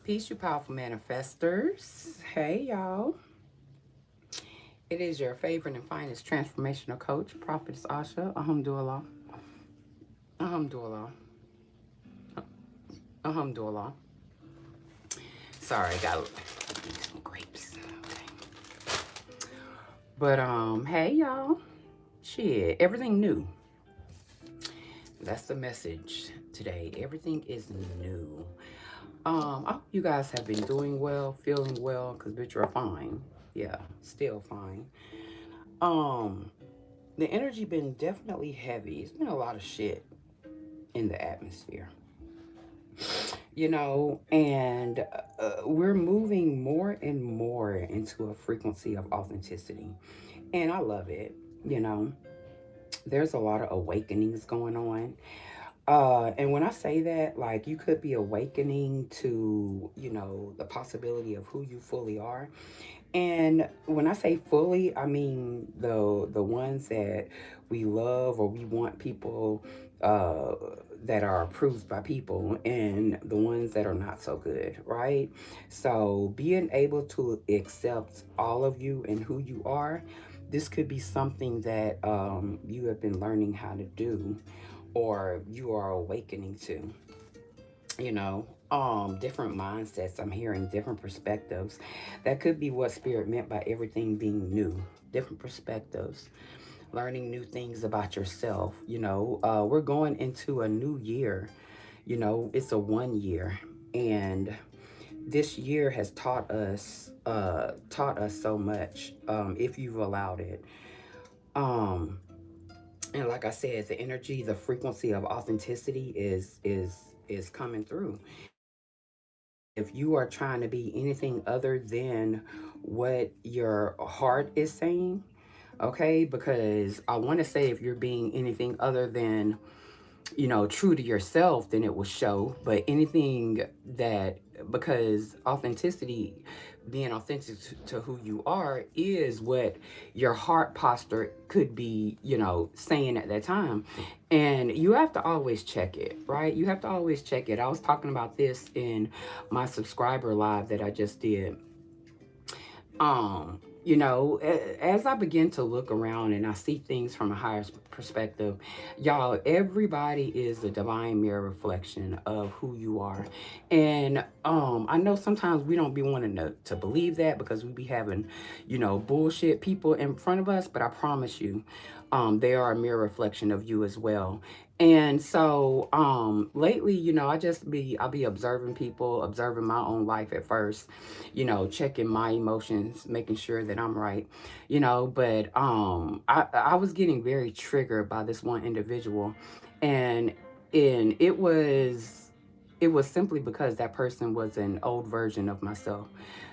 Peace, you powerful manifestors. Hey, y'all. It is your favorite and finest transformational coach, Prophetess Asha. Alhamdulillah. Alhamdulillah. Alhamdulillah. Sorry, got some grapes. Okay. But, hey, y'all. Shit, everything new. That's the message today. Everything is new. I hope you guys have been doing well, feeling well, because bitch, you're fine. Yeah, still fine. Um, the energy been definitely heavy. It's been a lot of shit in the atmosphere, and we're moving more and more into a frequency of authenticity, and I love it. You know, there's a lot of awakenings going on. And when I say that, like, you could be awakening to, the possibility of who you fully are. And when I say fully, I mean the ones that we love or we want people uh, that are approved by people, and the ones that are not so good, right? So being able to accept all of you and who you are, this could be something that you have been learning how to do, or you are awakening to, different mindsets. I'm hearing different perspectives. That could be what spirit meant by everything being new. Different perspectives, learning new things about yourself. We're going into a new year. It's a 1 year, and this year has taught us so much, if you've allowed it. um and like I said, the energy, the frequency of authenticity is coming through. If you are trying to be anything other than what your heart is saying, okay, because I want to say, if you're being anything other than, true to yourself, then it will show. But anything that, because authenticity, being authentic to who you are, is what your heart posture could be, saying at that time. And you have to always check it, right? You have to always check it. I was talking about this in my subscriber live that I just did. As I begin to look around and I see things from a higher perspective, y'all, everybody is a divine mirror reflection of who you are. And I know sometimes we don't be wanting to believe that, because we be having, bullshit people in front of us, but I promise you, they are a mirror reflection of you as well. And so lately, I'll be observing people, observing my own life at first, checking my emotions, making sure that I'm right, but I was getting very triggered by this one individual, and it was simply because that person was an old version of myself,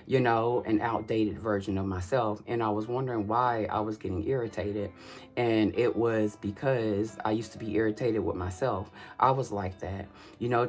an outdated version of myself. And I was wondering why I was getting irritated. And it was because I used to be irritated with myself. I was like that,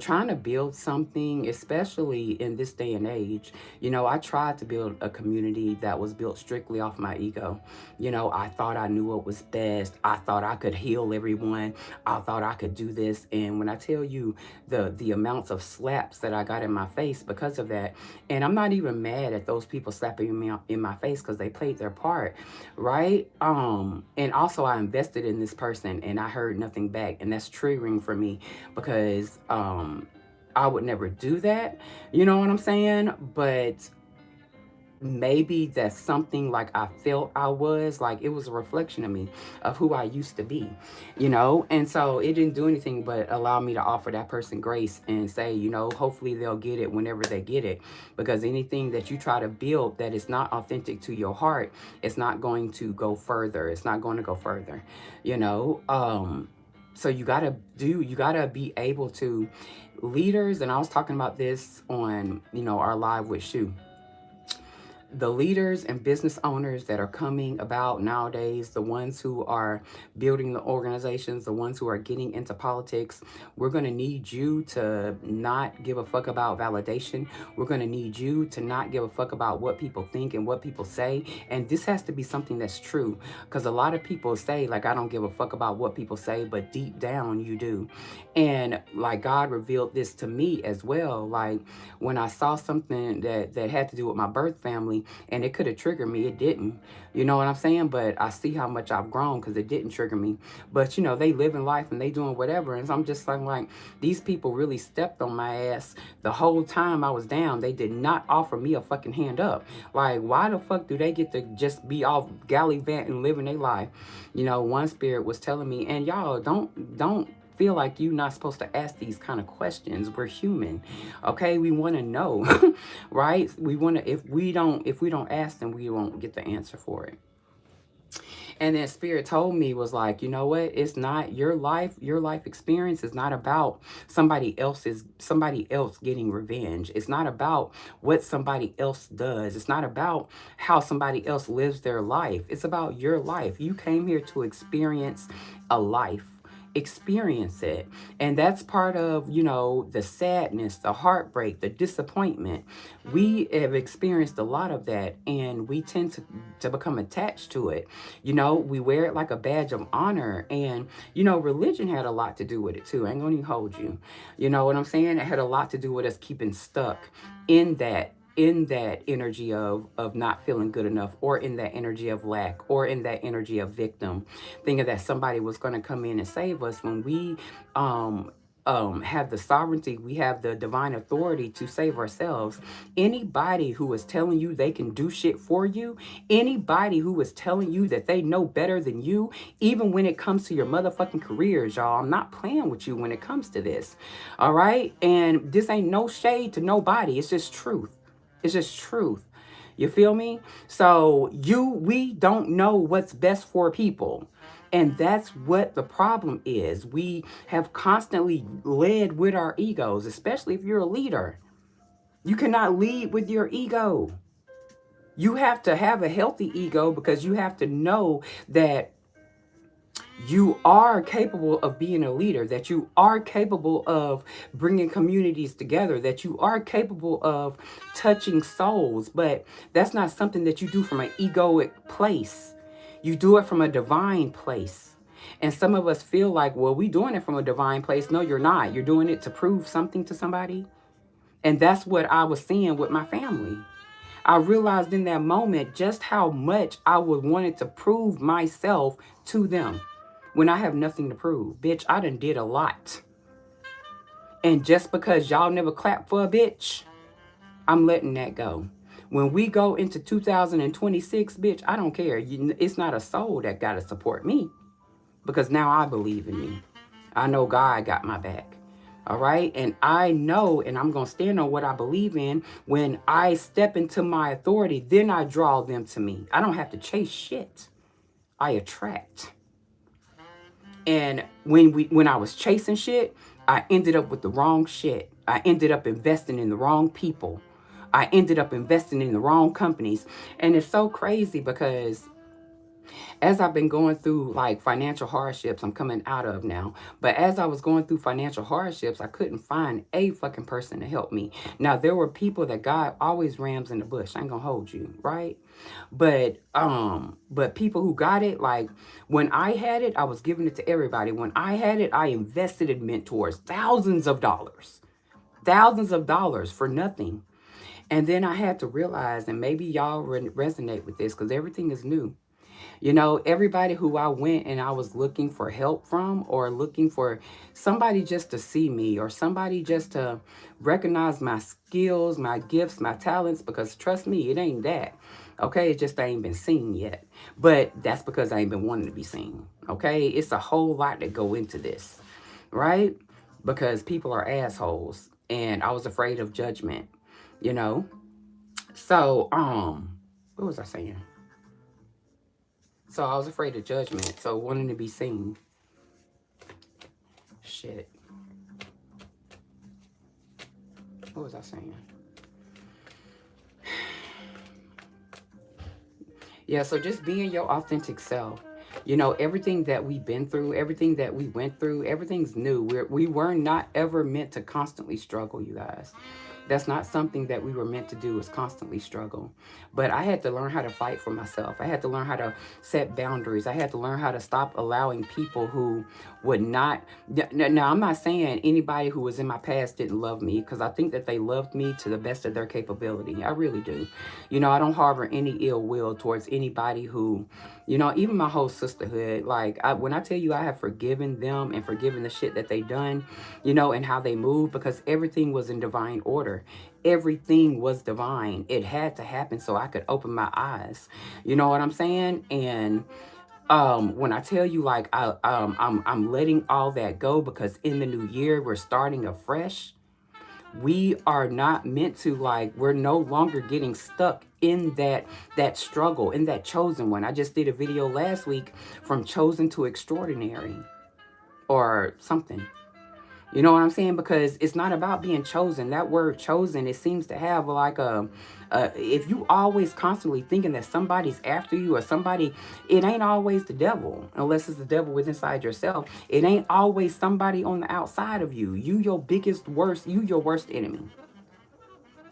trying to build something, especially in this day and age. I tried to build a community that was built strictly off my ego. I thought I knew what was best. I thought I could heal everyone. I thought I could do this. And when I tell you the amounts of slaps that I got in my face because of that, and I'm not even mad at those people slapping me in my face, because they played their part, right? And also, I invested in this person and I heard nothing back, and that's triggering for me, because I would never do that. You know what I'm saying? But maybe that's something, like, I felt I was like, it was a reflection of me, of who I used to be, and so it didn't do anything but allow me to offer that person grace and say, hopefully they'll get it whenever they get it, because anything that you try to build that is not authentic to your heart, it's not going to go further. It's not going to go further, you know so you gotta be able to, leaders. And I was talking about this on, our live with Shu. the leaders and business owners that are coming about nowadays, the ones who are building the organizations, the ones who are getting into politics, we're going to need you to not give a fuck about validation. We're going to need you to not give a fuck about what people think and what people say. And this has to be something that's true, because a lot of people say, like, I don't give a fuck about what people say, but deep down you do. And like, God revealed this to me as well. Like, when I saw something that had to do with my birth family, and it could have triggered me, it didn't. You know what I'm saying? But I see how much I've grown because it didn't trigger me. But you know, they living life and they doing whatever, and so I'm just like, these people really stepped on my ass the whole time I was down. They did not offer me a fucking hand up. Like, why the fuck do they get to just be off gallivanting, living their life? You know, one spirit was telling me, and y'all don't feel like you're not supposed to ask these kind of questions. We're human, okay? We want to know, right? We want to. If we don't ask, then we won't get the answer for it. And then spirit told me, was like, you know what? It's not your life. Your life experience is not about somebody else getting revenge. It's not about what somebody else does. It's not about how somebody else lives their life. It's about your life. You came here to experience a life. Experience it. And that's part of, you know, the sadness, the heartbreak, the disappointment. We have experienced a lot of that, and we tend to become attached to it. You know, we wear it like a badge of honor. And, you know, religion had a lot to do with it too. I ain't gonna even hold you. You know what I'm saying? It had a lot to do with us keeping stuck in that energy of not feeling good enough, or in that energy of lack, or in that energy of victim, thinking that somebody was going to come in and save us, when we have the sovereignty, we have the divine authority to save ourselves. Anybody who is telling you they can do shit for you, anybody who is telling you that they know better than you, even when it comes to your motherfucking careers, y'all, I'm not playing with you when it comes to this. All right? And this ain't no shade to nobody. It's just truth. It's just truth. You feel me? So we don't know what's best for people. And that's what the problem is. We have constantly led with our egos, especially if you're a leader. You cannot lead with your ego. You have to have a healthy ego, because you have to know that you are capable of being a leader, that you are capable of bringing communities together, that you are capable of touching souls. But that's not something that you do from an egoic place. You do it from a divine place. And some of us feel like, well, we doing it from a divine place. No, you're not. You're doing it to prove something to somebody. And that's what I was seeing with my family. I realized in that moment just how much I would wanted to prove myself to them, when I have nothing to prove. Bitch, I done did a lot. And just because y'all never clap for a bitch, I'm letting that go. When we go into 2026, bitch, I don't care. It's not a soul that got to support me, because now I believe in me. I know God got my back. All right. And I know, and I'm going to stand on what I believe in. When I step into my authority, then I draw them to me. I don't have to chase shit. I attract. And when I was chasing shit, I ended up with the wrong shit. I ended up investing in the wrong people. I ended up investing in the wrong companies. And it's so crazy, because as I've been going through like financial hardships, I'm coming out of now. But as I was going through financial hardships, I couldn't find a fucking person to help me. Now, there were people that God always rams in the bush. I ain't gonna hold you, right? But people who got it, like when I had it, I was giving it to everybody. When I had it, I invested in mentors, thousands of dollars for nothing. And then I had to realize, and maybe y'all resonate with this, because everything is new. You know, everybody who I went and I was looking for help from, or looking for somebody just to see me, or somebody just to recognize my skills, my gifts, my talents, because trust me, it ain't that. Okay, it just ain't been seen yet. But that's because I ain't been wanting to be seen. Okay, it's a whole lot that go into this, right? Because people are assholes, and I was afraid of judgment, you know? So, what was I saying? So I was afraid of judgment. So wanting to be seen. Shit. What was I saying? Yeah, so just being your authentic self. You know, everything that we've been through, everything that we went through, everything's new. We were not ever meant to constantly struggle, you guys. That's not something that we were meant to do, is constantly struggle. But I had to learn how to fight for myself. I had to learn how to set boundaries. I had to learn how to stop allowing people who would not. Now, I'm not saying anybody who was in my past didn't love me, because I think that they loved me to the best of their capability. I really do. You know, I don't harbor any ill will towards anybody who, you know, even my whole sisterhood. Like, when I tell you I have forgiven them and forgiven the shit that they done, you know, and how they move, because everything was in divine order. Everything was divine. It had to happen so I could open my eyes. You know what I'm saying? And when I tell you, like, I'm letting all that go, because in the new year we're starting afresh. We are not meant to, like, we're no longer getting stuck in that struggle, in that chosen one. I just did a video last week, from chosen to extraordinary, or something. You know what I'm saying? Because it's not about being chosen. That word chosen, it seems to have like if you always constantly thinking that somebody's after you, or somebody, it ain't always the devil, unless it's the devil within inside yourself. It ain't always somebody on the outside of you. You your worst enemy.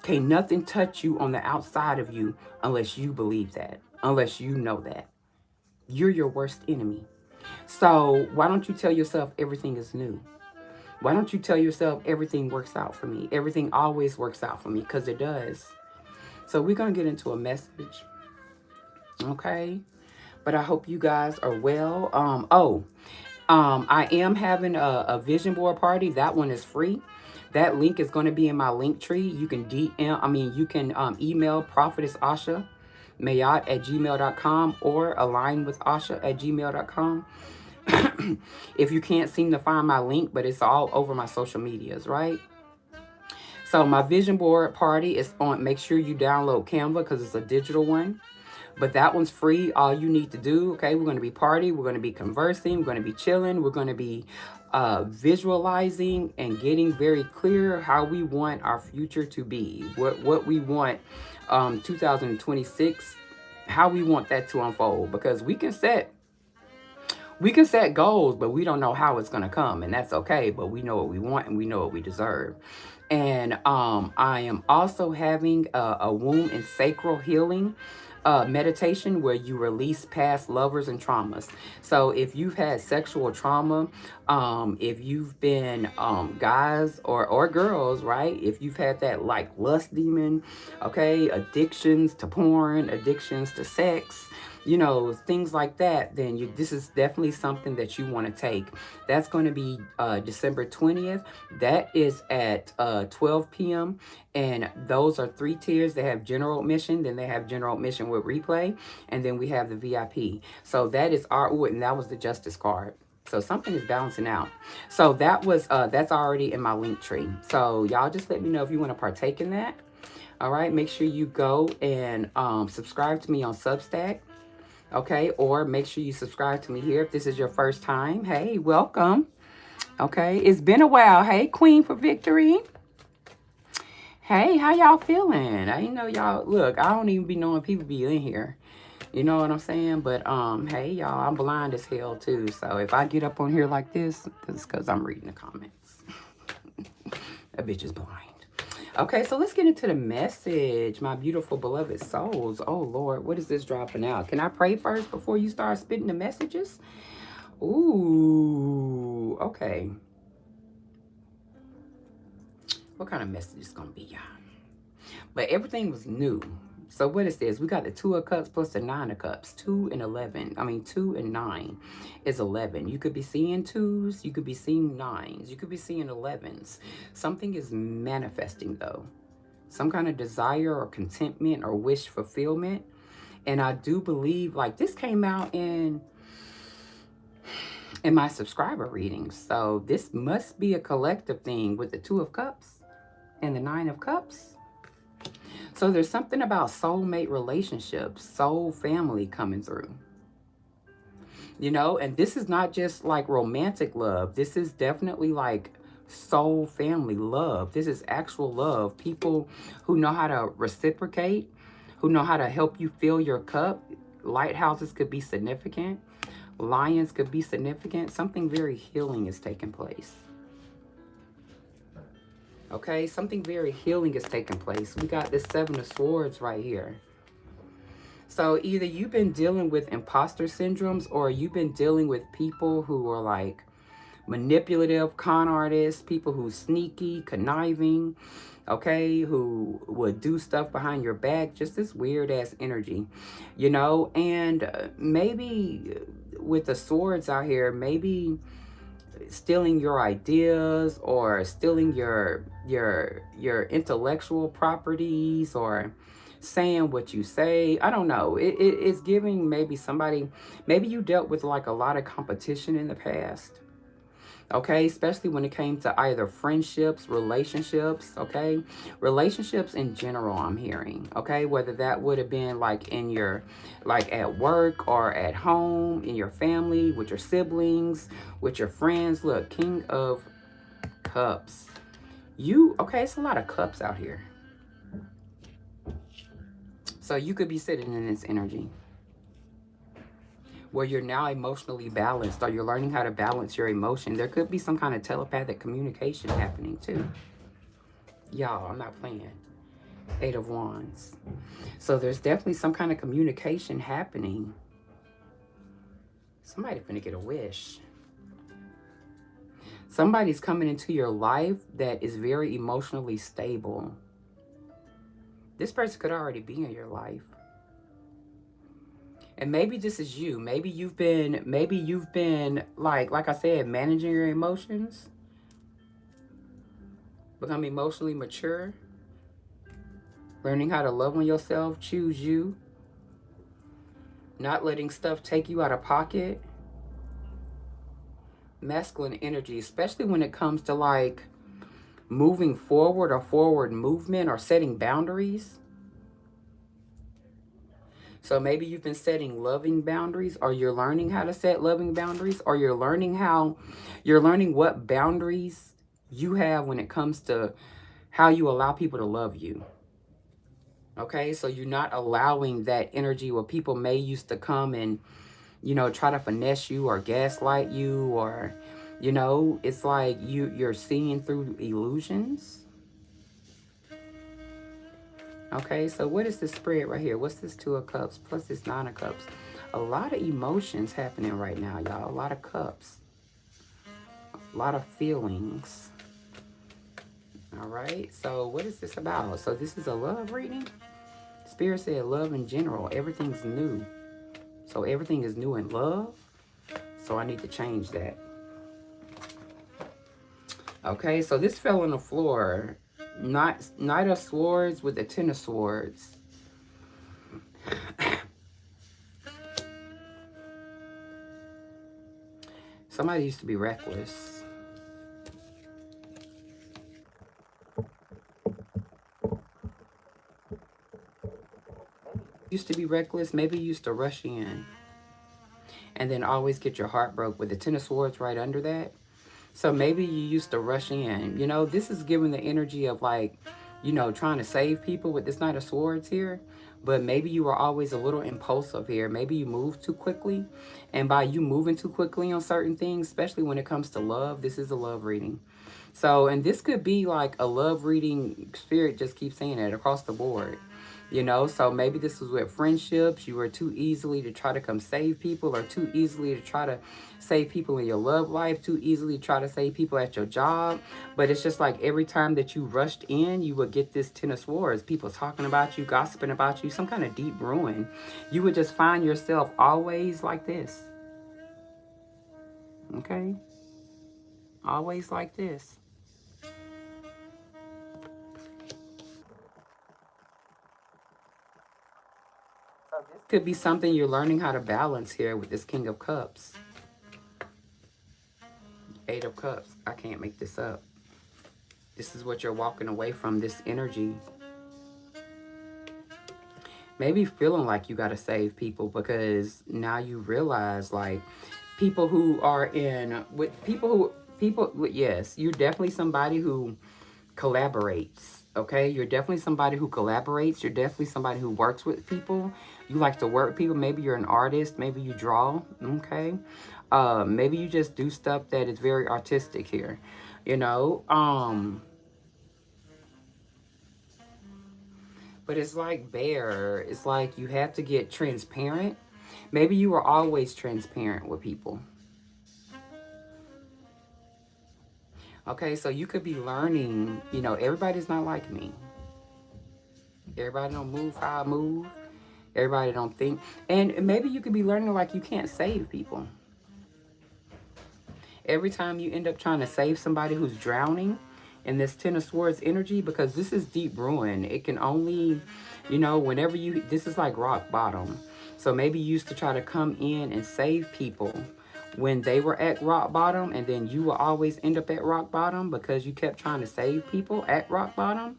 Can't nothing touch you on the outside of you unless you believe that, unless you know that. You're your worst enemy. So why don't you tell yourself everything is new? Why don't you tell yourself everything works out for me? Everything always works out for me, because it does. So we're going to get into a message. Okay. But I hope you guys are well. I am having a vision board party. That one is free. That link is going to be in my link tree. You can you can email Prophetess Asha Mayat at gmail.com, or align with Asha at gmail.com. If you can't seem to find my link, but it's all over my social medias, right? So my vision board party is on. Make sure you download Canva, because it's a digital one. But that one's free. All you need to do, okay, we're going to be partying, we're going to be conversing, we're going to be chilling, we're going to be visualizing and getting very clear how we want our future to be, what we want 2026, how we want that to unfold. Because we can set goals, but we don't know how it's going to come, and that's okay. But we know what we want, and we know what we deserve. And I am also having a womb and sacral healing meditation, where you release past lovers and traumas. So if you've had sexual trauma, if you've been guys or girls, right? If you've had that, like, lust demon, okay, addictions to porn, addictions to sex, you know, things like that, then this is definitely something that you want to take. That's going to be December 20th. That is at 12 p.m. And those are 3 tiers. They have general admission, then they have general admission with replay, and then we have the VIP. So that is and that was the justice card. So something is balancing out. So that's already in my link tree. So y'all just let me know if you want to partake in that. All right, make sure you go and subscribe to me on Substack. Okay, or make sure you subscribe to me here if this is your first time. Hey, welcome. Okay, it's been a while. Hey, Queen for Victory. Hey, how y'all feeling? I didn't know y'all. Look, I don't even be knowing people be in here. You know what I'm saying? But hey, y'all, I'm blind as hell too. So if I get up on here like this, it's because I'm reading the comments. That bitch is blind. Okay, so let's get into the message, my beautiful beloved souls. Oh, Lord, what is this dropping out? Can I pray first before you start spitting the messages? Ooh, okay. What kind of message is going to be, y'all? But everything was new. So what is this? We got the 2 of Cups plus the 9 of Cups. 2 and 11. 2 and 9 is 11. You could be seeing 2s. You could be seeing 9s. You could be seeing 11s. Something is manifesting, though. Some kind of desire or contentment or wish fulfillment. And I do believe, like, this came out in my subscriber readings. So this must be a collective thing with the 2 of Cups and the 9 of Cups. So there's something about soulmate relationships, soul family coming through. You know, and this is not just like romantic love. This is definitely like soul family love. This is actual love. People who know how to reciprocate, who know how to help you fill your cup. Lighthouses could be significant. Lions could be significant. Something very healing is taking place. Okay, something very healing is taking place. We got this Seven of Swords right here. So either you've been dealing with imposter syndromes, or you've been dealing with people who are like manipulative, con artists, people who sneaky, conniving, okay, who would do stuff behind your back, just this weird ass energy, you know. And maybe with the swords out here, maybe stealing your ideas, or stealing your intellectual properties, or saying what you say. I don't know. It's giving maybe somebody, maybe you dealt with like a lot of competition in the past. Okay, especially when it came to either friendships, relationships, okay? Relationships in general, I'm hearing, okay? Whether that would have been like in your, like at work or at home, in your family, with your siblings, with your friends. Look, King of Cups. Okay, it's a lot of cups out here. So you could be sitting in this energy where you're now emotionally balanced, or you're learning how to balance your emotion. There could be some kind of telepathic communication happening too. Y'all, I'm not playing. Eight of Wands. So there's definitely some kind of communication happening. Somebody's gonna get a wish. Somebody's coming into your life that is very emotionally stable. This person could already be in your life. And maybe this is you. Maybe you've been like I said, managing your emotions, become emotionally mature, learning how to love on yourself, choose you, not letting stuff take you out of pocket. Masculine energy, especially when it comes to like moving forward, or forward movement, or setting boundaries. So maybe you've been setting loving boundaries, or you're learning how to set loving boundaries, or you're learning what boundaries you have when it comes to how you allow people to love you. Okay, so you're not allowing that energy where people may used to come and, you know, try to finesse you or gaslight you, or, you know, it's like you're seeing through illusions. Okay, so what is this spread right here? What's this Two of Cups plus this Nine of Cups? A lot of emotions happening right now, y'all. A lot of cups. A lot of feelings. All right, so what is this about? So this is a love reading? Spirit said love in general. Everything's new. So everything is new in love. So I need to change that. Okay, so this fell on the floor. Knight of Swords with the Ten of Swords. Somebody used to be reckless. Used to be reckless. Maybe you used to rush in and then always get your heart broke with the Ten of Swords right under that. So maybe you used to rush in. You know, this is giving the energy of like, you know, trying to save people with this Knight of Swords here. But maybe you were always a little impulsive here. Maybe you moved too quickly. And by you moving too quickly on certain things, especially when it comes to love, this is a love reading. So, and this could be like a love reading. Spirit just keeps saying it across the board. You know, so maybe this was with friendships. You were too easily to try to come save people, or too easily to try to save people in your love life, too easily to try to save people at your job. But it's just like every time that you rushed in, you would get this Ten of Swords. People talking about you, gossiping about you, some kind of deep ruin. You would just find yourself always like this. Okay? Always like this. So this could be something you're learning how to balance here with this King of Cups. Eight of Cups. I can't make this up. This is what you're walking away from, this energy. Maybe feeling like you got to save people because now you realize like people who are in with people, yes, you're definitely somebody who collaborates. Okay, you're definitely somebody who collaborates. You're definitely somebody who works with people. You like to work with people. Maybe you're an artist. Maybe you draw. Okay. Maybe you just do stuff that is very artistic here. You know. But it's like Bear. It's like you have to get transparent. Maybe you were always transparent with people. Okay, so you could be learning, everybody's not like me. Everybody don't move how I move. Everybody don't think. And maybe you could be learning like you can't save people. Every time you end up trying to save somebody who's drowning in this Ten of Swords energy, because this is deep ruin. It can only, whenever this is like rock bottom. So maybe you used to try to come in and save people when they were at rock bottom, and then you will always end up at rock bottom because you kept trying to save people at rock bottom.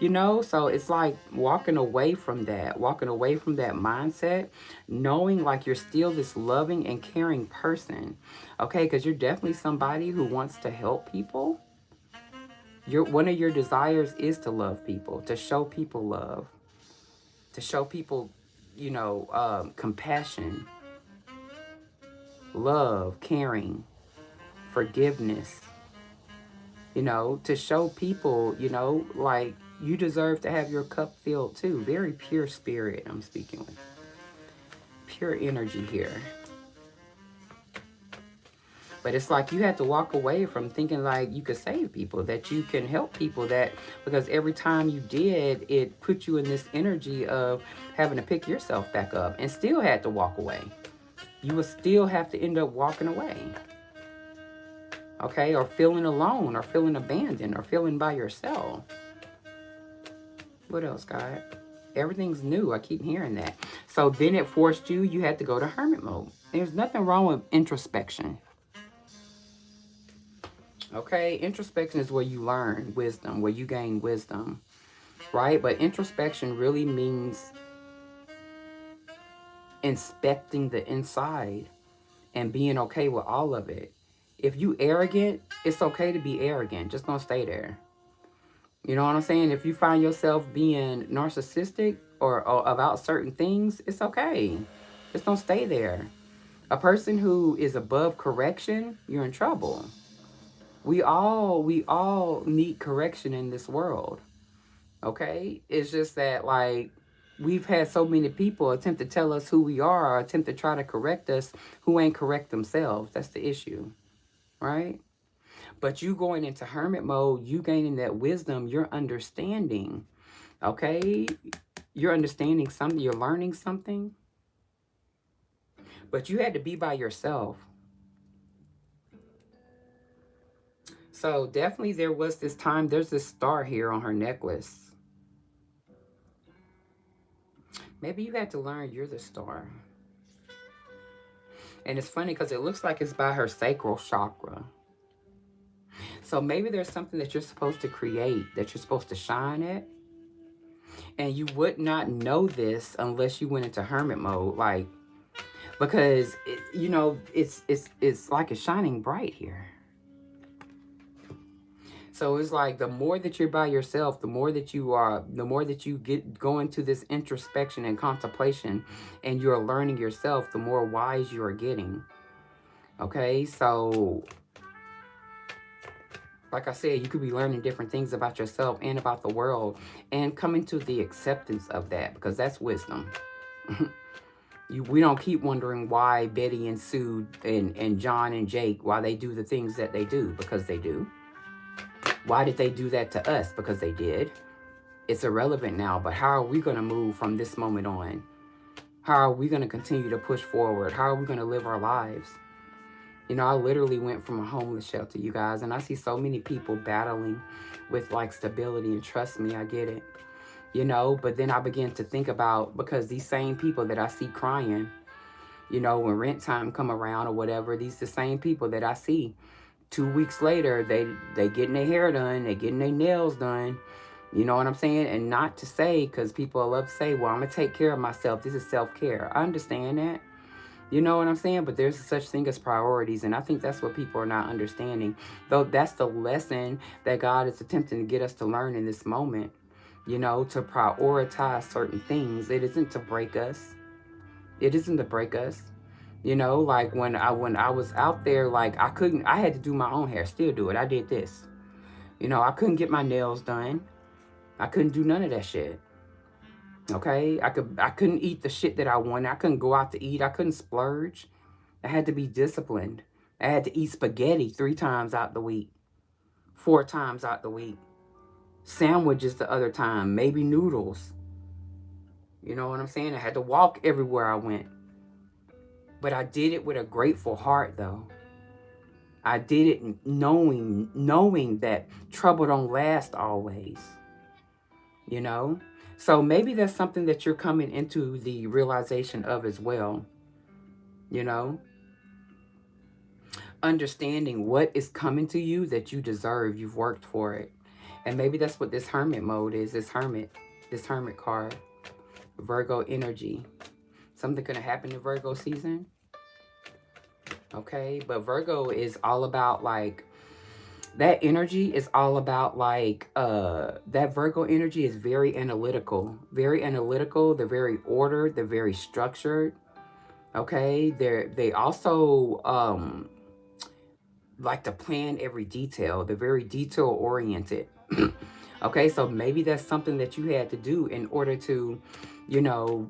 So it's like walking away from that mindset, knowing like you're still this loving and caring person. Okay, because you're definitely somebody who wants to help people. One of your desires is to love people, to show people love, to show people, compassion, love, caring, forgiveness, to show people, like you deserve to have your cup filled too. Very pure spirit I'm speaking with. Pure energy here. But it's like you have to walk away from thinking like you could save people, that you can help people, that because every time you did, it put you in this energy of having to pick yourself back up and still had to walk away. You will still have to end up walking away. Okay, or feeling alone, or feeling abandoned, or feeling by yourself. What else, God? Everything's new. I keep hearing that. So then it forced you had to go to hermit mode. There's nothing wrong with introspection. Okay, introspection is where you learn wisdom, where you gain wisdom, right? But introspection really means inspecting the inside and being okay with all of it. If you arrogant, it's okay to be arrogant. Just don't stay there. You know what I'm saying? If you find yourself being narcissistic or about certain things, it's okay. Just don't stay there. A person who is above correction, you're in trouble. We all need correction in this world. Okay? It's just that like we've had so many people attempt to tell us who we are, or attempt to try to correct us who ain't correct themselves. That's the issue. Right? But you going into hermit mode, you gaining that wisdom, you're understanding. Okay? You're understanding something, you're learning something. But you had to be by yourself. So definitely there was this time, there's this star here on her necklace. Maybe you had to learn you're the star. And it's funny because it looks like it's by her sacral chakra. So maybe there's something that you're supposed to create, that you're supposed to shine at. And you would not know this unless you went into hermit mode. Like, because, it's like it's shining bright here. So it's like the more that you're by yourself, the more that you get go into this introspection and contemplation and you're learning yourself, the more wise you are getting. Okay, so like I said, you could be learning different things about yourself and about the world and coming to the acceptance of that, because that's wisdom. We don't keep wondering why Betty and Sue and John and Jake, why they do the things that they do, because they do. Why did they do that to us? Because they did. It's irrelevant now, but how are we going to move from this moment on? How are we going to continue to push forward? How are we going to live our lives? I literally went from a homeless shelter, you guys, and I see so many people battling with like stability, and trust me, I get it. But then I began to think about, because these same people that I see crying, when rent time come around or whatever, these the same people that I see 2 weeks later, they getting their hair done, they getting their nails done. You know what I'm saying? And not to say, because people love to say, well, I'm going to take care of myself. This is self-care. I understand that. You know what I'm saying? But there's such thing as priorities, and I think that's what people are not understanding. Though that's the lesson that God is attempting to get us to learn in this moment. You know, to prioritize certain things. It isn't to break us. It isn't to break us. You know, like when I was out there, like I had to do my own hair, still do it. I did this. You know, I couldn't get my nails done. I couldn't do none of that shit. Okay? I couldn't eat the shit that I wanted. I couldn't go out to eat. I couldn't splurge. I had to be disciplined. I had to eat spaghetti 3 times out the week, 4 times out the week. Sandwiches the other time, maybe noodles. You know what I'm saying? I had to walk everywhere I went. But I did it with a grateful heart though. I did it knowing that trouble don't last always, you know? So maybe that's something that you're coming into the realization of as well, you know? Understanding what is coming to you that you deserve, you've worked for it. And maybe that's what this hermit mode is, this hermit card, Virgo energy. Something gonna happen in Virgo season. Okay, but Virgo is all about like that energy is all about like that Virgo energy is very analytical. Very analytical, they're very ordered, they're very structured. Okay, they also like to plan every detail. They're very detail oriented. Okay, so maybe that's something that you had to do in order to, you know,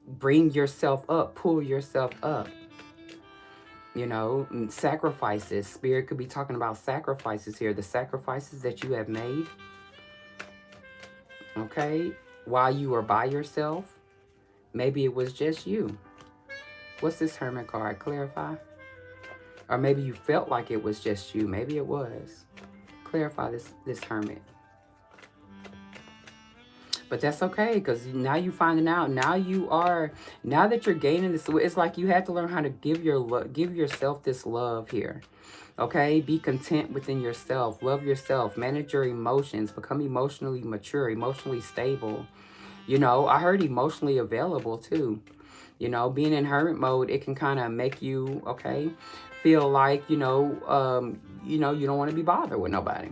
bring yourself up, pull yourself up. You know, sacrifices. Spirit could be talking about sacrifices here. The sacrifices that you have made. Okay, while you were by yourself. Maybe it was just you. What's this hermit card? Clarify. Or maybe you felt like it was just you. Maybe it was. Clarify this hermit. But that's okay, because now you're finding out. Now that you're gaining this, it's like you have to learn how to give yourself this love here. Okay, be content within yourself, love yourself, manage your emotions, become emotionally mature, emotionally stable. You know, I heard emotionally available too. You know, being in hermit mode, it can kind of make you, okay, feel like, you don't want to be bothered with nobody.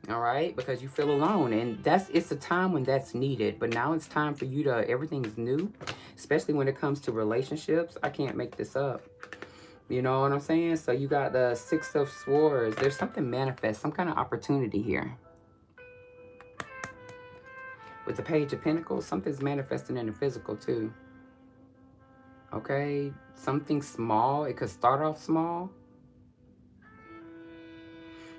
All right, because you feel alone, and it's a time when that's needed. But now it's time for you to, everything's new, especially when it comes to relationships. I can't make this up. You know what I'm saying? So you got the Six of Swords. There's something manifest, some kind of opportunity here. With the Page of Pentacles, something's manifesting in the physical too. Okay, something small. It could start off small.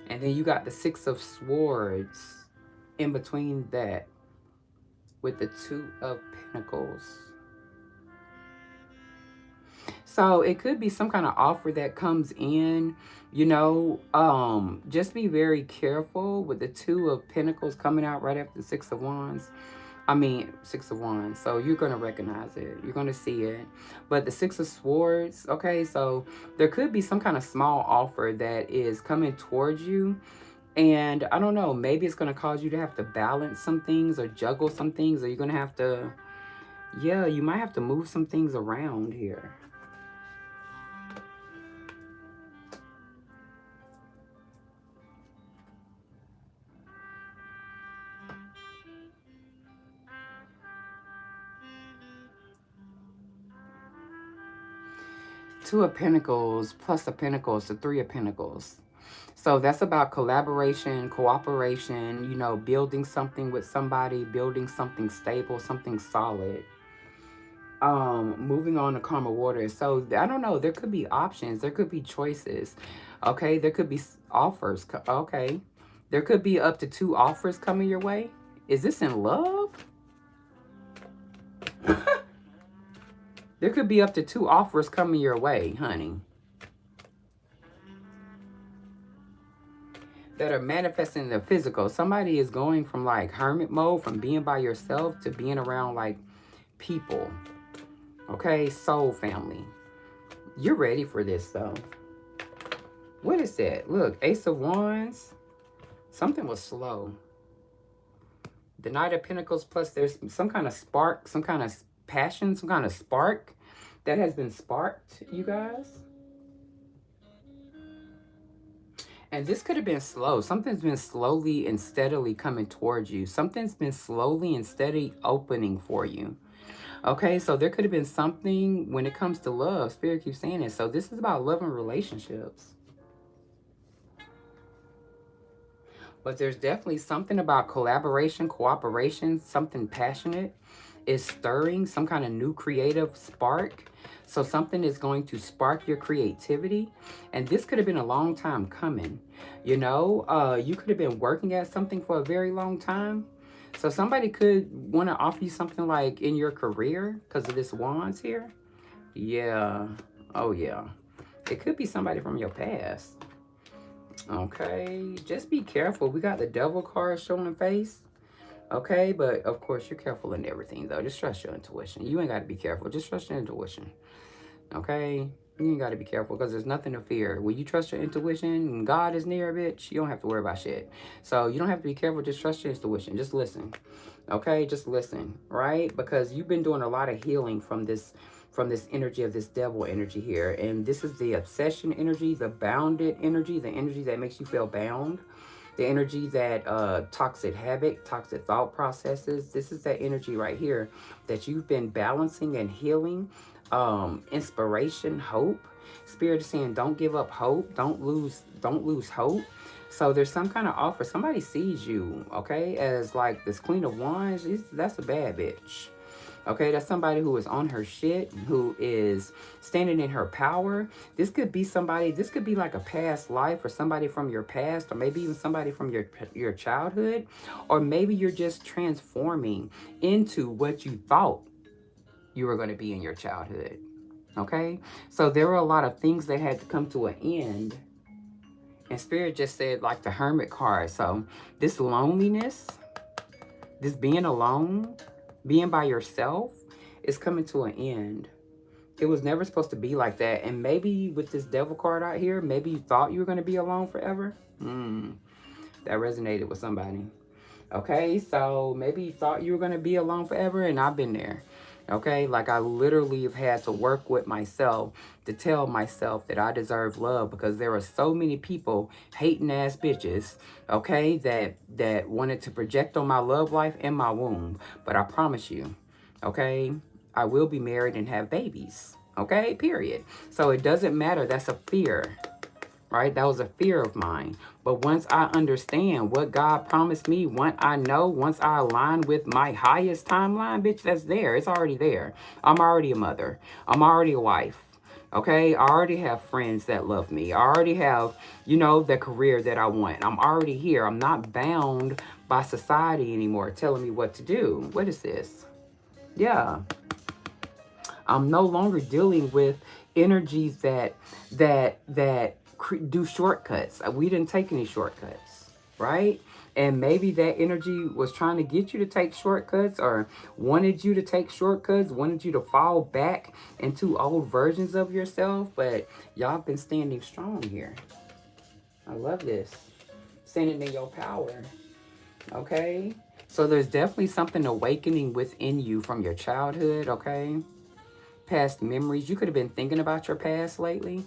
And then you got the Six of Swords in between that with the Two of Pentacles. So it could be some kind of offer that comes in, just be very careful with the Two of Pentacles coming out right after the Six of Wands. Six of Wands. So you're going to recognize it. You're going to see it. But the Six of Swords, okay, so there could be some kind of small offer that is coming towards you. And I don't know, maybe it's going to cause you to have to balance some things or juggle some things. Or you're going to have to, yeah, you might have to move some things around here. Two of Pentacles plus the Pentacles, the Three of Pentacles. So that's about collaboration, cooperation, building something with somebody, building something stable, something solid. Moving on to Karma Water. So I don't know, there could be options, there could be choices. Okay, there could be offers. Okay. There could be up to 2 offers coming your way. Is this in love? There could be up to 2 offers coming your way, honey. That are manifesting in the physical. Somebody is going from like hermit mode, from being by yourself to being around like people. Okay, soul family. You're ready for this though. What is that? Look, Ace of Wands. Something was slow. The Knight of Pentacles plus there's some kind of spark, some kind of passion, some kind of spark that has been sparked, you guys. And this could have been slow. Something's been slowly and steadily coming towards you. Something's been slowly and steady opening for you. Okay, so there could have been something when it comes to love. Spirit keeps saying it. So this is about love and relationships. But there's definitely something about collaboration, cooperation, something passionate is stirring, some kind of new creative spark. So something is going to spark your creativity. And this could have been a long time coming. You know, you could have been working at something for a very long time. So somebody could want to offer you something like in your career because of this wands here. Yeah. Oh, yeah. It could be somebody from your past. Okay, just be careful. We got the devil card showing face. Okay, but of course you're careful in everything though. Just trust your intuition. You ain't got to be careful. Just trust your intuition. Okay, you ain't got to be careful because there's nothing to fear. When you trust your intuition and God is near, bitch, you don't have to worry about shit. So you don't have to be careful. Just trust your intuition. Just listen. Okay, just listen, right? Because you've been doing a lot of healing from this energy of this devil energy here. And this is the obsession energy, the bounded energy, the energy that makes you feel bound, the energy that toxic habit, toxic thought processes. This is that energy right here that you've been balancing and healing. Inspiration, hope. Spirit is saying don't give up hope. Don't lose hope. So there's some kind of offer. Somebody sees you, okay, as like this Queen of Wands. That's a bad bitch. Okay, that's somebody who is on her shit, who is standing in her power. This could be somebody, this could be like a past life or somebody from your past, or maybe even somebody from your childhood, or maybe you're just transforming into what you thought you were going to be in your childhood. Okay, so there were a lot of things that had to come to an end. And Spirit just said, like the Hermit card. So this loneliness, this being alone, being by yourself is coming to an end. It was never supposed to be like that. And maybe with this devil card out here, maybe you thought you were going to be alone forever. That resonated with somebody. Okay, so maybe you thought you were going to be alone forever, and I've been there. Okay, like I literally have had to work with myself to tell myself that I deserve love, because there are so many people, hating ass bitches, okay, that wanted to project on my love life and my womb. But I promise you, okay, I will be married and have babies. Okay, period. So it doesn't matter. That's a fear. Right? That was a fear of mine. But once I understand what God promised me, once I know, once I align with my highest timeline, bitch, that's there. It's already there. I'm already a mother. I'm already a wife. Okay? I already have friends that love me. I already have, you know, the career that I want. I'm already here. I'm not bound by society anymore telling me what to do. What is this? Yeah. I'm no longer dealing with energies that do shortcuts. We didn't take any shortcuts, right? And maybe that energy was trying to get you to take shortcuts, or wanted you to take shortcuts, wanted you to fall back into old versions of yourself. But y'all been standing strong here. I love this. Standing in your power. Okay? So there's definitely something awakening within you from your childhood, okay? Past memories. You could have been thinking about your past lately.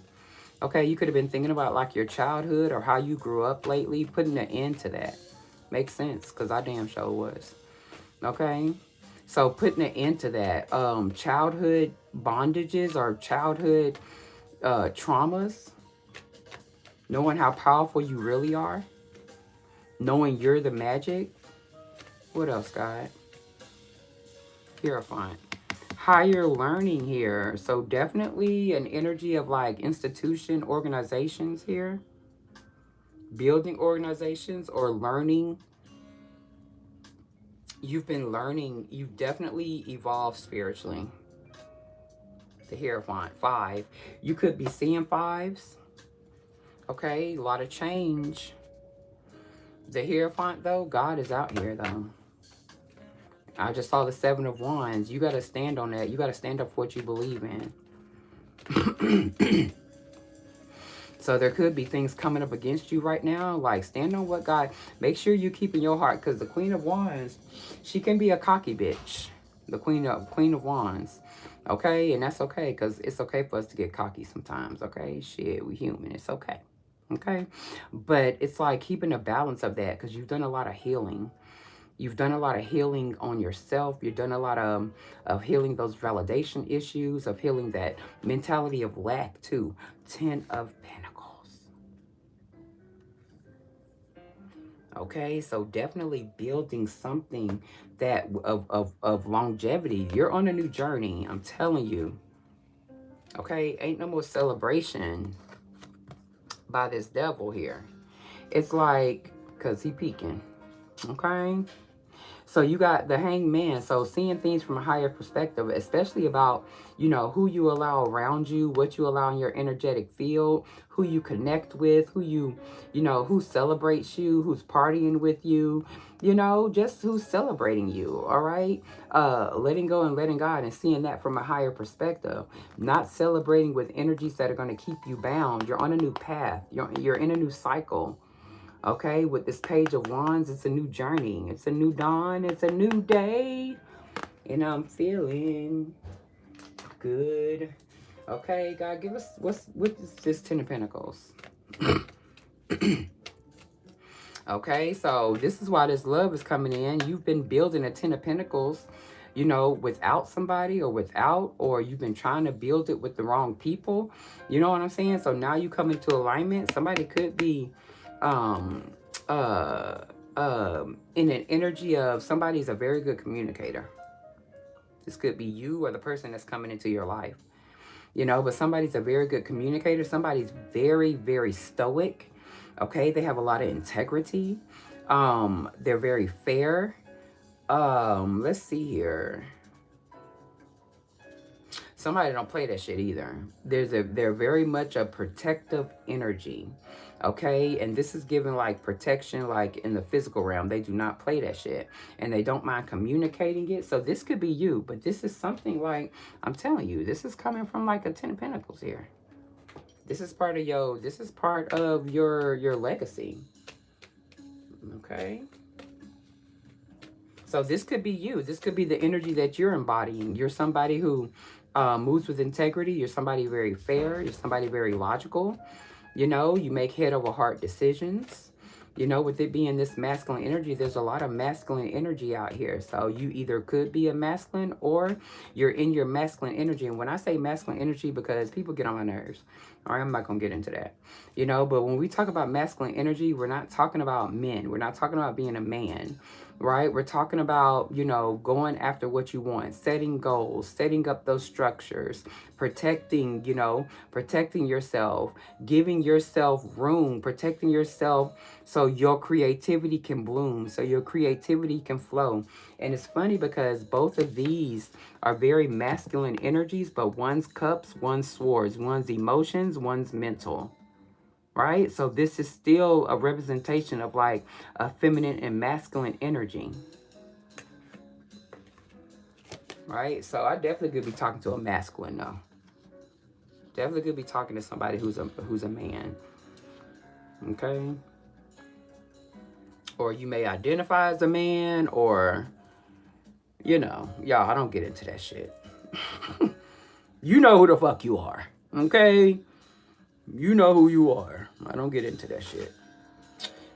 Okay, you could have been thinking about like your childhood or how you grew up lately, putting an end to that. Makes sense, because I damn sure was. Okay, so putting an end to that. Childhood bondages or childhood traumas. Knowing how powerful you really are. Knowing you're the magic. What else, God? Purifying. Higher learning here. So definitely an energy of like institution organizations here. Building organizations or learning. You've been learning. You've definitely evolved spiritually. The Hierophant 5. You could be seeing 5s. Okay, a lot of change. The Hierophant though, God is out here though. I just saw the 7 of Wands. You got to stand on that. You got to stand up for what you believe in. So there could be things coming up against you right now. Like, stand on what God... Make sure you keep in your heart. Because the Queen of Wands, she can be a cocky bitch. The Queen of Wands. Okay, and that's okay, because it's okay for us to get cocky sometimes. Okay, shit, we human. It's okay. Okay, but it's like keeping a balance of that, because you've done a lot of healing. You've done a lot of healing on yourself. You've done a lot of healing those validation issues, of healing that mentality of lack too. Ten of Pentacles. Okay, so definitely building something that of longevity. You're on a new journey, I'm telling you. Okay, ain't no more celebration by this devil here. It's like, because he peeking. Okay, so you got the Hanged Man. So seeing things from a higher perspective, especially about, you know, who you allow around you, what you allow in your energetic field, who you connect with, you know, who celebrates you, who's partying with you, you know, just who's celebrating you. All right. Letting go and letting God, and seeing that from a higher perspective, not celebrating with energies that are going to keep you bound. You're on a new path. You're in a new cycle. Okay, with this Page of Wands, it's a new journey. It's a new dawn. It's a new day. And I'm feeling good. Okay, God, give us, what's this Ten of Pentacles? Okay, so this is why this love is coming in. You've been building a Ten of Pentacles, you know, without somebody, or you've been trying to build it with the wrong people. You know what I'm saying? So now you come into alignment. Somebody could be um uh in an energy of somebody's a very good communicator. This could be you or the person that's coming into your life, you know, but somebody's a very good communicator. Somebody's very, very stoic. Okay, they have a lot of integrity. They're very fair. Let's see here. Somebody don't play that shit either. They're very much a protective energy. Okay, and this is giving like protection, like in the physical realm. They do not play that shit, and they don't mind communicating it. So this could be you, but this is something like, I'm telling you, this is coming from like a Ten of Pentacles here. This is part of your legacy. Okay, so this could be you. This could be the energy that you're embodying. You're somebody who moves with integrity. You're somebody very fair. You're somebody very logical. You know, you make head over heart decisions. You know, with it being this masculine energy, there's a lot of masculine energy out here. So you either could be a masculine, or you're in your masculine energy. And when I say masculine energy, because people get on my nerves. All right, I'm not going to get into that. You know, but when we talk about masculine energy, we're not talking about men. We're not talking about being a man, right? We're talking about, you know, going after what you want, setting goals, setting up those structures, protecting, you know, protecting yourself, giving yourself room, protecting yourself so your creativity can bloom, so your creativity can flow. And it's funny because both of these are very masculine energies, but one's cups, one's swords, one's emotions, one's mental. Right? So this is still a representation of like a feminine and masculine energy. Right? So I definitely could be talking to a masculine though. Definitely could be talking to somebody who's a man. Okay? Or you may identify as a man, or, you know, y'all, I don't get into that shit. You know who the fuck you are. Okay? You know who you are. I don't get into that shit.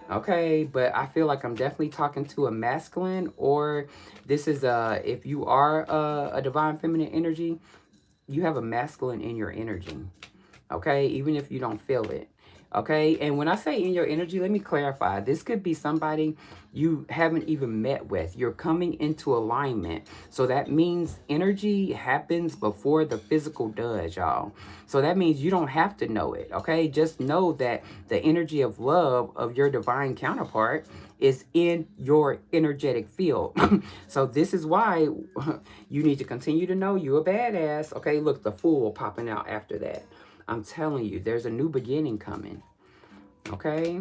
Okay, but I feel like I'm definitely talking to a masculine, or this is if you are a divine feminine energy, you have a masculine in your energy. Okay, even if you don't feel it. Okay, and when I say in your energy, let me clarify. This could be somebody you haven't even met with. You're coming into alignment. So that means energy happens before the physical does, y'all. So that means you don't have to know it. Okay, just know that the energy of love of your divine counterpart is in your energetic field. So this is why you need to continue to know you're a badass. Okay, look, the Fool popping out after that. I'm telling you, there's a new beginning coming. Okay?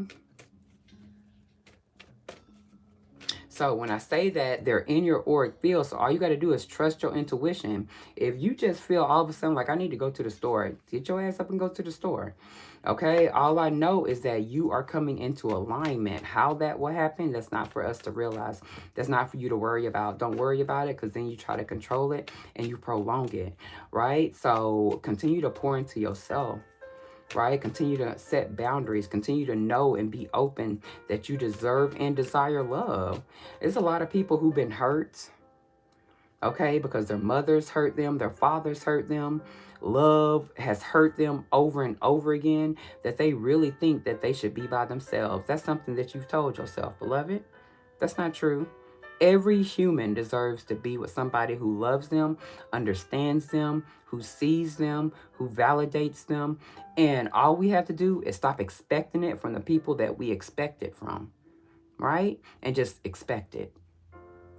So when I say that they're in your auric field, so all you got to do is trust your intuition. If you just feel all of a sudden like I need to go to the store, get your ass up and go to the store. Okay, all I know is that you are coming into alignment. How that will happen, that's not for us to realize. That's not for you to worry about. Don't worry about it, because then you try to control it and you prolong it, right? So continue to pour into yourself, right? Continue to set boundaries. Continue to know and be open that you deserve and desire love. There's a lot of people who've been hurt, okay, because their mothers hurt them, their fathers hurt them, love has hurt them over and over again, that they really think that they should be by themselves. That's something that you've told yourself, beloved. That's not true. Every human deserves to be with somebody who loves them, understands them, who sees them, who validates them. And all we have to do is stop expecting it from the people that we expect it from, right? And just expect it.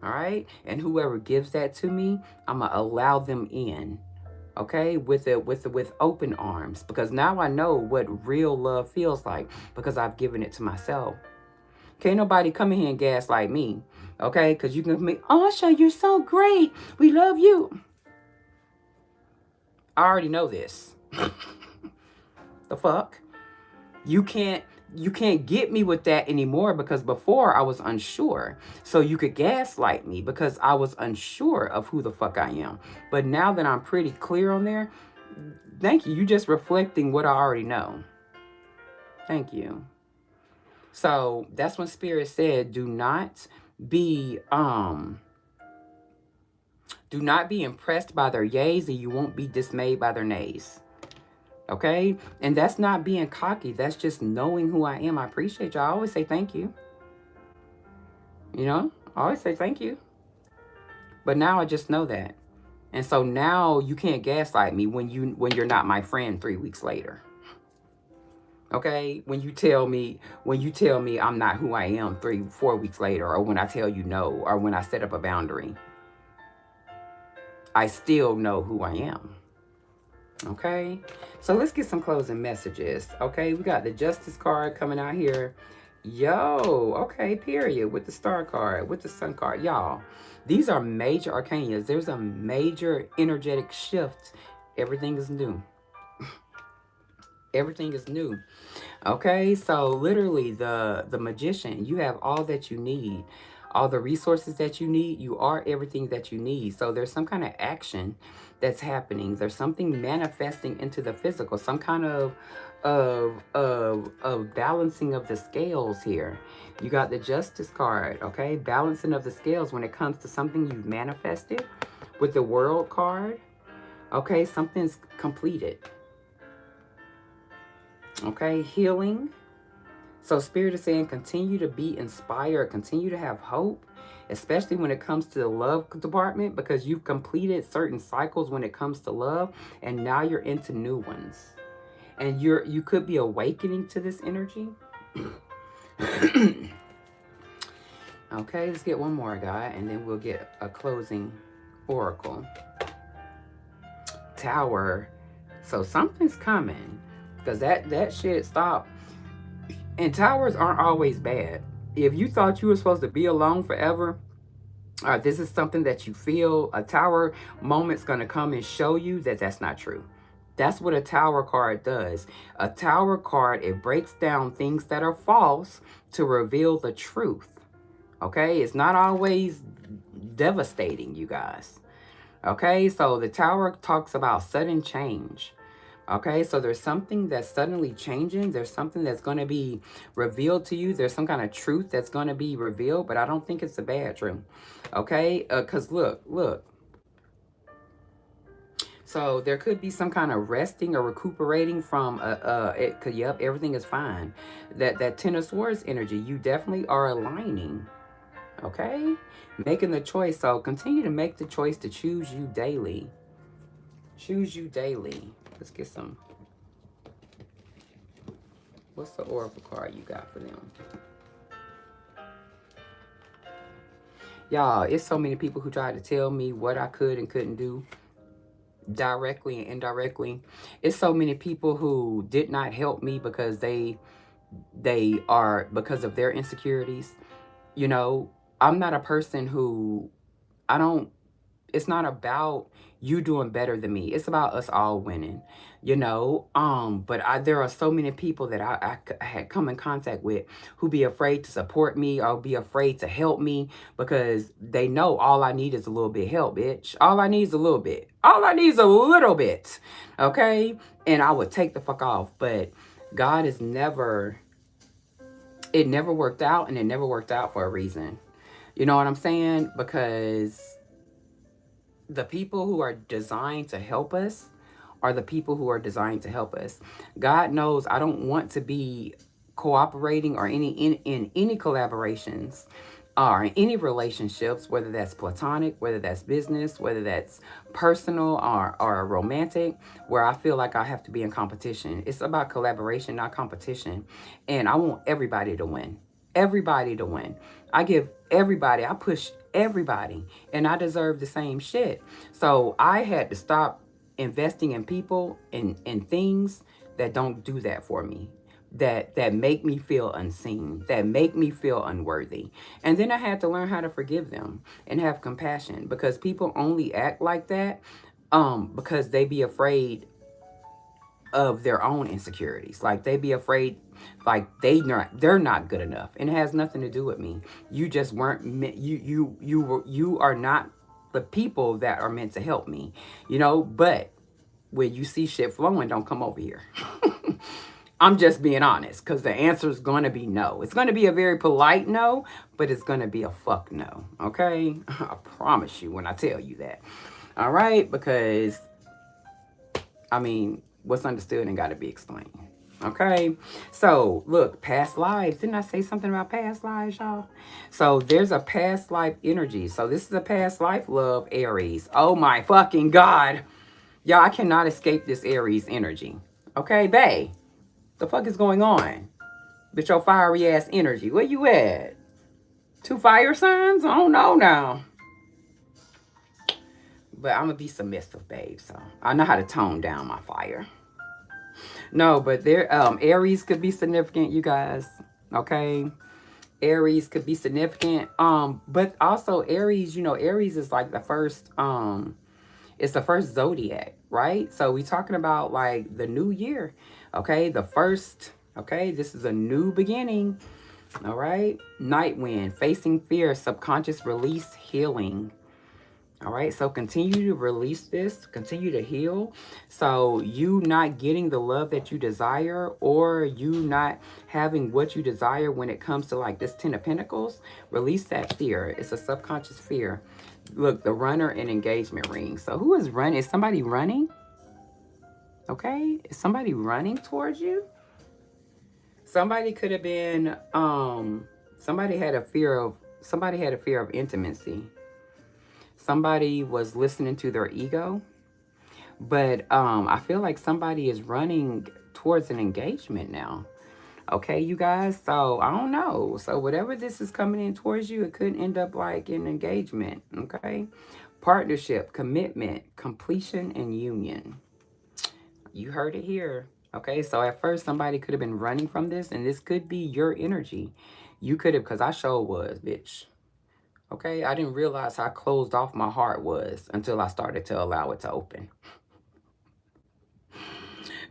All right. And whoever gives that to me, I'm going to allow them in. Okay. With open arms, because now I know what real love feels like, because I've given it to myself. Can't nobody come in here and gaslight me. Okay. Because you can make, oh, Asha, you're so great. We love you. I already know this. The fuck? You can't get me with that anymore, because before I was unsure. So you could gaslight me because I was unsure of who the fuck I am. But now that I'm pretty clear on there, thank you. You just reflecting what I already know. Thank you. So that's when Spirit said, do not be impressed by their yays, and you won't be dismayed by their nays. Okay? And that's not being cocky. That's just knowing who I am. I appreciate you. I always say thank you. You know? I always say thank you. But now I just know that. And so now you can't gaslight me when you're not my friend 3 weeks later. Okay? When you tell me I'm not who I am 3-4 weeks later, or when I tell you no, or when I set up a boundary, I still know who I am. Okay, so let's get some closing messages. Okay, we got the Justice card coming out here. Yo, okay, period, with the Star card, with the Sun card. Y'all, these are major arcanas. There's a major energetic shift. Everything is new. Everything is new. Okay, so literally the Magician, you have all that you need. All the resources that you need. You are everything that you need. So there's some kind of action that's happening. There's something manifesting into the physical. Some kind of balancing of the scales here. You got the Justice card, okay? Balancing of the scales when it comes to something you've manifested. With the World card, okay? Something's completed. Okay, healing. So Spirit is saying continue to be inspired, continue to have hope, especially when it comes to the love department, because you've completed certain cycles when it comes to love, and now you're into new ones. And you could be awakening to this energy. Okay, let's get one more, guy, and then we'll get a closing oracle. Tower. So something's coming, because that shit stopped. And towers aren't always bad. If you thought you were supposed to be alone forever, this is something that you feel, a tower moment's going to come and show you that that's not true. That's what a tower card does. A tower card, it breaks down things that are false to reveal the truth. Okay? It's not always devastating, you guys. Okay? So the tower talks about sudden change. Okay, so there's something that's suddenly changing. There's something that's going to be revealed to you. There's some kind of truth that's going to be revealed, but I don't think it's a bad truth. Okay, because look. So there could be some kind of resting or recuperating from, yep, everything is fine. That Ten of Swords energy, you definitely are aligning. Okay, making the choice. So continue to make the choice to choose you daily. Choose you daily. Let's get some. What's the oracle card you got for them? Y'all, it's so many people who tried to tell me what I could and couldn't do, directly and indirectly. It's so many people who did not help me because they are, because of their insecurities. You know, I'm not a person who, I don't, it's not about you doing better than me. It's about us all winning, you know. But there are so many people that I had come in contact with who be afraid to support me or be afraid to help me because they know all I need is a little bit help, bitch. All I need is a little bit. All I need is a little bit. Okay? And I would take the fuck off. But God is never, it never worked out, and it never worked out for a reason. You know what I'm saying? Because the people who are designed to help us are the people who are designed to help us. God knows I don't want to be cooperating or in any collaborations or in any relationships, whether that's platonic, whether that's business, whether that's personal or romantic, where I feel like I have to be in competition. It's about collaboration, not competition. And I want everybody to win. Everybody to win. I give everybody, I push everybody, and I deserve the same shit. So I had to stop investing in people and things that don't do that for me, that make me feel unseen, that make me feel unworthy. And then I had to learn how to forgive them and have compassion, because people only act like that because they be afraid of their own insecurities. Like they be afraid, like they're not good enough, and it has nothing to do with me. You just weren't meant. You are not the people that are meant to help me. You know, but when you see shit flowing, don't come over here. I'm just being honest, because the answer is going to be no. It's going to be a very polite no, but it's going to be a fuck no. Okay? I promise you when I tell you that. All right? Because, I mean, what's understood and got to be explained. Okay? So, look, past lives. Didn't I say something about past lives, y'all? So, there's a past life energy. So, this is a past life, love, Aries. Oh my fucking God. Y'all, I cannot escape this Aries energy. Okay, bae? The fuck is going on with your fiery ass energy? Where you at? Two fire signs? I don't know now. But I'm gonna be submissive, babe. So I know how to tone down my fire. No, but there, Aries could be significant, you guys. Okay, Aries could be significant. But also Aries, you know, Aries is like the first. It's the first zodiac, right? So we talking about like the new year. Okay, the first. Okay, this is a new beginning. All right, Night Wind, facing fear, subconscious release, healing. All right, so continue to release this, continue to heal. So you not getting the love that you desire, or you not having what you desire when it comes to like this 10 of Pentacles, release that fear. It's a subconscious fear. Look, the runner and engagement ring. So who is running? Is somebody running? Okay, is somebody running towards you? Somebody could have been, somebody had a fear of intimacy. Somebody was listening to their ego, but I feel like somebody is running towards an engagement now. Okay, you guys. So I don't know. So whatever this is coming in towards you, it could end up like an engagement. Okay, partnership, commitment, completion, and union. You heard it here. Okay, so at first somebody could have been running from this, and this could be your energy. You could have, because I sure was, bitch. Okay, I didn't realize how closed off my heart was until I started to allow it to open.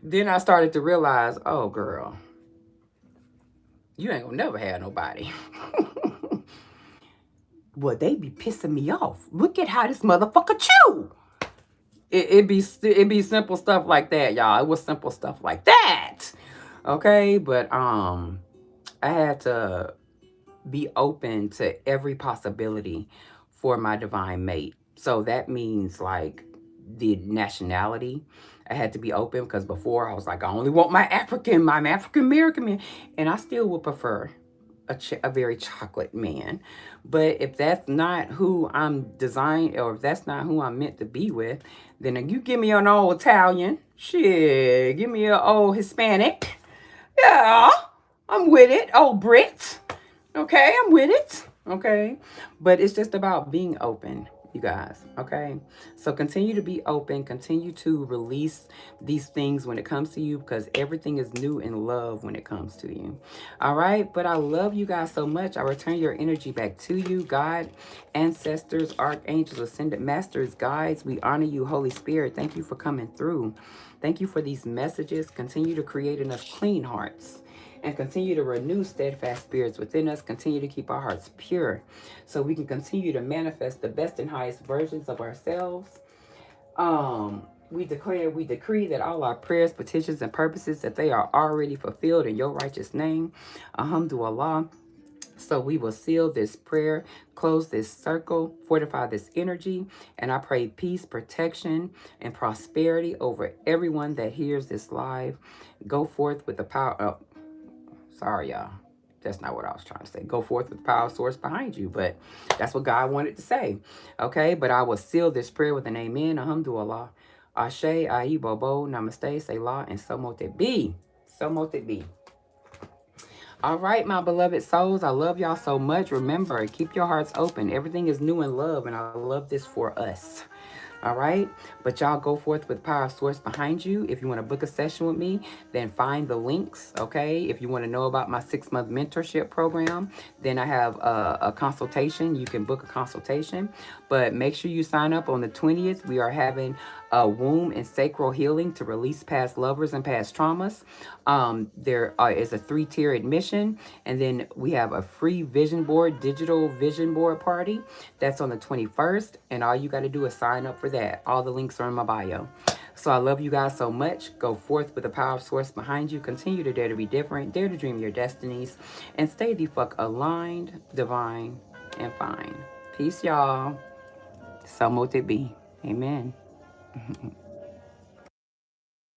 Then I started to realize, oh girl, you ain't gonna never have nobody. Well, they be pissing me off. Look at how this motherfucker chew. It be simple stuff like that, y'all. It was simple stuff like that. Okay, but I had to be open to every possibility for my divine mate. So that means like the nationality. I had to be open because before I was like, I only want my African American man, and I still would prefer a very chocolate man. But if that's not who I'm designed, or if that's not who I'm meant to be with, then you give me an old Italian, shit, give me an old Hispanic. Yeah, I'm with it. Old Brit. Okay, I'm with it. Okay. But it's just about being open. you guys. Okay. So continue to be open, continue to release these things when it comes to you, because everything is new in love when it comes to you. All right. But I love you guys so much. I return your energy back to you, God, ancestors, archangels, ascended masters, guides. We honor you, Holy Spirit. Thank you for coming through. Thank you for these messages. Continue to create in us clean hearts and continue to renew steadfast spirits within us. Continue to keep our hearts pure so we can continue to manifest the best and highest versions of ourselves. We declare, we decree that all our prayers, petitions, and purposes, that they are already fulfilled in your righteous name. Alhamdulillah. So we will seal this prayer, close this circle, fortify this energy, and I pray peace, protection, and prosperity over everyone that hears this live. Go forth with the power of, sorry, y'all. That's not what I was trying to say. Go forth with the power source behind you. But that's what God wanted to say. Okay? But I will seal this prayer with an amen. Alhamdulillah. Ashe, Ahi, Bobo, Namaste, Selah, and so mote it be. So mote it be. All right, my beloved souls. I love y'all so much. Remember, keep your hearts open. Everything is new in love, and I love this for us. All right. But y'all go forth with power source behind you. If you want to book a session with me, then find the links. Okay. If you want to know about my 6-month mentorship program, then I have a consultation. You can book a consultation, but make sure you sign up on the 20th. We are having a womb and sacral healing to release past lovers and past traumas. There is a 3-tier admission, and then we have a free vision board, digital vision board party. That's on the 21st, and all you got to do is sign up for that. All the links are in my bio. So I love you guys so much. Go forth with the power of source behind you. Continue to dare to be different, dare to dream your destinies, and stay the fuck aligned, divine, and fine. Peace, y'all. So mote it be. Amen.